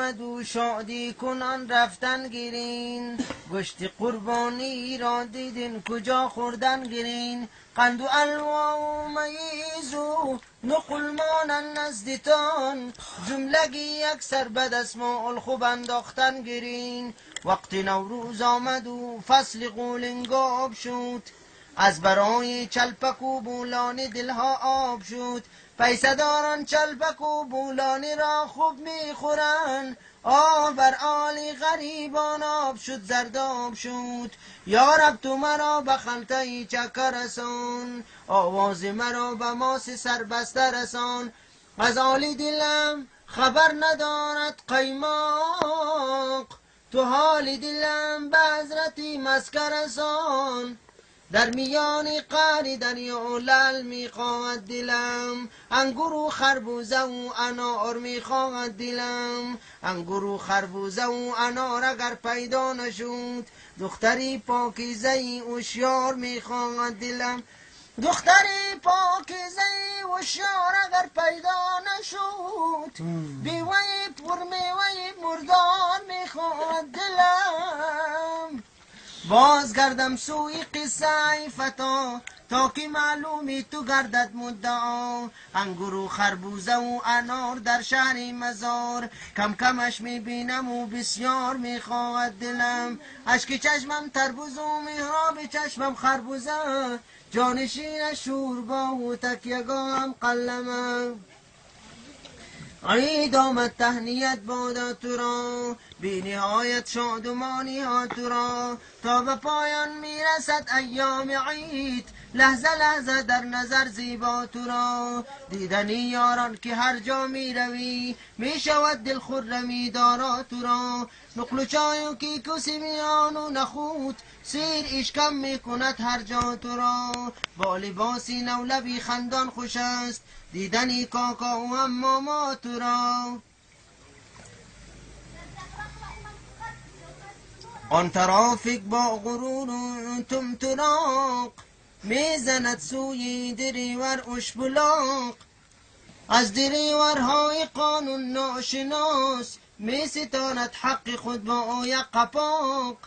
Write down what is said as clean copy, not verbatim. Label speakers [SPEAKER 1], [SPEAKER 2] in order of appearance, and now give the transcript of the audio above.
[SPEAKER 1] آمد و شادی کنان رفتن گیرین، گشت قربانی را دیدین کجا خوردن گیرین، قند و الوا و میز و نقل مانن نزدتان، جملگی اکثر به دستمال خوب انداختن گیرین. وقت نوروز آمد و فصل قولنگاب شد، از برای چلپک و بولانی دلها آب شد، پیسه داران چلپک و بولانی را خوب میخورن، آب بر آل غریبان آب شد زرداب شد. یا رب تو مرا به خلطه چکر رسان، آواز مرا به ماس سربسته رسان، از آل دلم خبر ندارد قیماق، تو حال دلم به حضرتی مسکر رسان. در میان قعر دریا لعل میخواهد دلم، انگور و خربوزه و انار میخواهد دلم، انگور و خربوزه و انار اگر پیدا نشد، دختری پاکیزه هوشیار میخواهد دلم، دختری پاکیزه هوشیار اگر پیدا نشد، بیوی پرمیوی مردار میخواهد دلم. باز گردم سوی قصه فتا تا که معلومی تو گردد مدعا، انگور و خربوزه و انار در شهر مزار، کم کمش میبینم و بسیار میخواهد دلم، اشک چشمم تربوز و محراب چشمم خربوزه، جانشین شوربا و تکیه‌گاهم قلمه. عید آمد تهنیت بادا تو را، بی نهایت شادمانی ها تو را، تا به پایان میرسد ایام عید، لحظه لحظه در نظر زیبا تو را، دیدنی یاران که هر جا می روی می شود دل خرمی دارا تو را، نقل و چای و کیک و سیمیان و نخود، سیر اشکم می کند هر جا تو را، با لباسی نولبی خندان خوش است، دیدنی کاکا و اماما تو را. آن ترافیک با غرور و تمتراق، میزند سوی دریور اشبلاق، از دریورهای قانون ناشناس، می ستاند حق خود با یک قپاق.